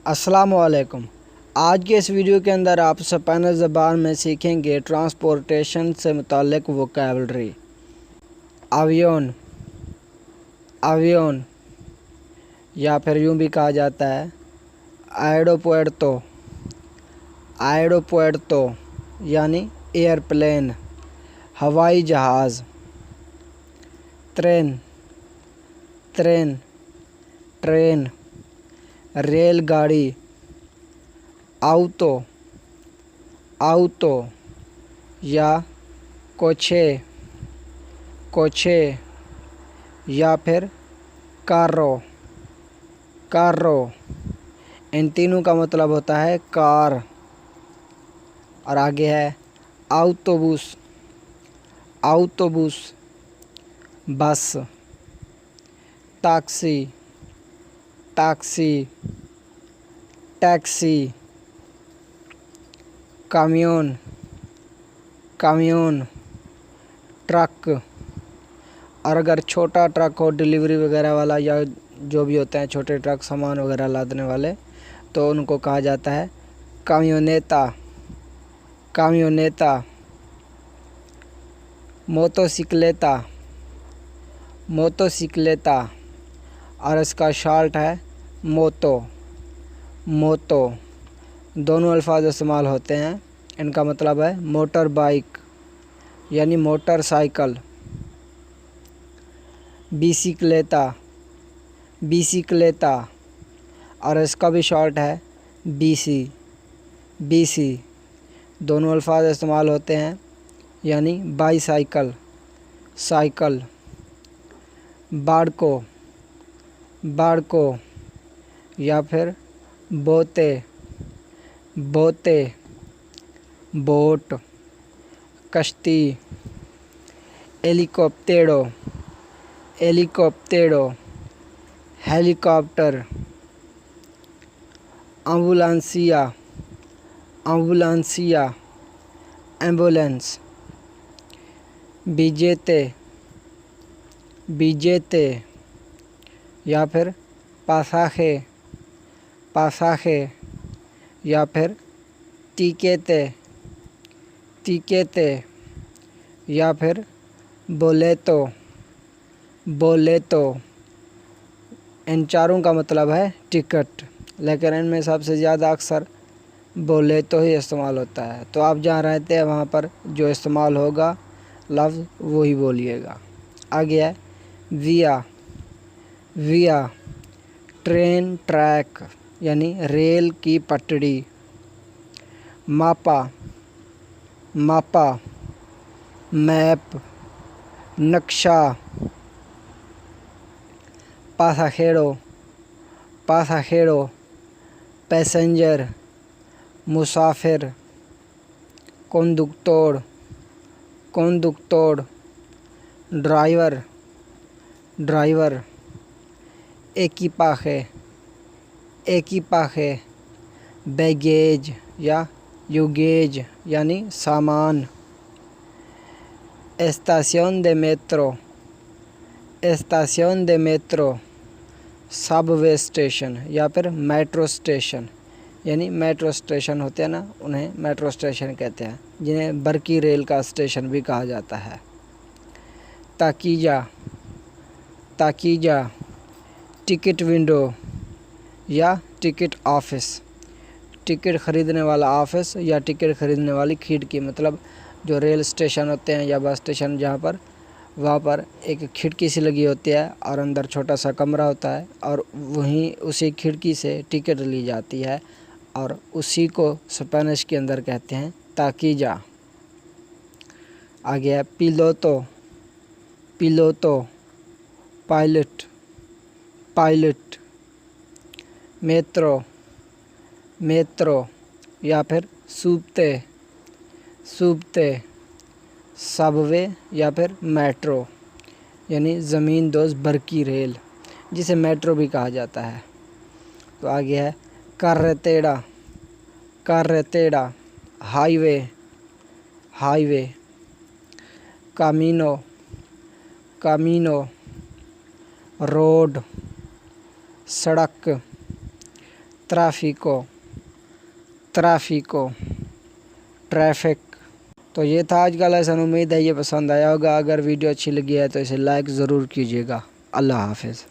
अस्सलामुअलैकुम। आज के इस वीडियो के अंदर आप स्पेनिश ज़बान में सीखेंगे ट्रांसपोर्टेशन से मुताल्लिक़ वोकैबलरी। अवियोन, अवियोन या फिर यूँ भी कहा जाता है एयरोपुerto, एयरोपुerto यानी एयरप्लेन, हवाई जहाज़। ट्रेन, ट्रेन, ट्रेन, रेलगाड़ी। आउतो, आउतो या कोचे, कोचे या फिर कार्रो, कार्रो। इन तीनों का मतलब होता है कार। और आगे है आउटोबूस, आउटोबूस, बस। Taxi, taxi, taxi. कामियोन, कामियोन, ट्रक। और अगर छोटा ट्रक हो डिलीवरी वगैरह वाला या जो भी होते हैं छोटे ट्रक सामान वगैरह लादने वाले, तो उनको कहा जाता है कामियोनेता, कामियोनेता। मोटोसिक्लेता, मोटोसिक्लेता। और इसका शॉर्ट है मोतो, मोतो। दोनों अल्फाज इस्तेमाल होते हैं। इनका मतलब है मोटर बाइक यानी मोटरसाइकिल। बिसिक्लेता, बिसिक्लेता। और इसका भी शॉर्ट है बीसी, बीसी। दोनों अल्फाज इस्तेमाल होते हैं यानी बाईसाइकिल, साइकिल। बाड़को, बाड़को या फिर बोते, बोते, बोट। कश्ती, हेलिकॉप्टेरो, हेलिकॉप्टेरो, हेलीकॉप्टर। एम्बुलेंसिया, एम्बुलेंसिया, एम्बुलेंस। बिजेते, बिजेते या फिर पासाje, पासाje या फिर टिकेते, टिकेते या फिर बोलेतो, बोलेतो। इन चारों का मतलब है टिकट, लेकिन इनमें सबसे ज़्यादा अक्सर बोलेतो ही इस्तेमाल होता है। तो आप जहाँ रहते हैं वहाँ पर जो इस्तेमाल होगा लफ्ज़ वही बोलिएगा। आगे है विया, विया, ट्रेन ट्रैक यानी रेल की पटड़ी। मापा, मापा, मैप, नक्शा। पासाजेरो, पासाजेरो, पैसेंजर, मुसाफिर। Conductor, conductor, driver, driver. equipaje, equipaje, baggage या युगेज यानी सामान। एस्टासियोन de metro, एस्टासियोन de metro, Subway station या फिर मेट्रो स्टेशन यानी मेट्रो स्टेशन होते हैं ना, उन्हें मेट्रो स्टेशन कहते हैं, जिन्हें बरकी रेल का स्टेशन भी कहा जाता है। ताकीजा, ताकीजा, टिकट विंडो या टिकट ऑफिस। टिकट ख़रीदने वाला ऑफिस या टिकट ख़रीदने वाली खिड़की। मतलब जो रेल स्टेशन होते हैं या बस स्टेशन जहाँ पर, वहाँ पर एक खिड़की सी लगी होती है और अंदर छोटा सा कमरा होता है और वहीं उसी खिड़की से टिकट ली जाती है और उसी को स्पेनिश के अंदर कहते हैं ताकीजा। आगे है पिलोतो, पिलोतो, पायलट, पायलट। मेट्रो, मेट्रो या फिर सूबते, सूबते। सबवे या फिर मेट्रो यानी ज़मीन दोज़ बरकी रेल, जिसे मेट्रो भी कहा जाता है। तो आगे है कार्रेटेरा, कार्रेटेरा, हाईवे, हाईवे। कामिनो, कामिनो, रोड, सड़क। ट्राफिको, ट्राफिको, ट्रैफिक। तो ये था आज का लेसन। उम्मीद है ये पसंद आया होगा। अगर वीडियो अच्छी लगी है तो इसे लाइक ज़रूर कीजिएगा। अल्लाह हाफिज़।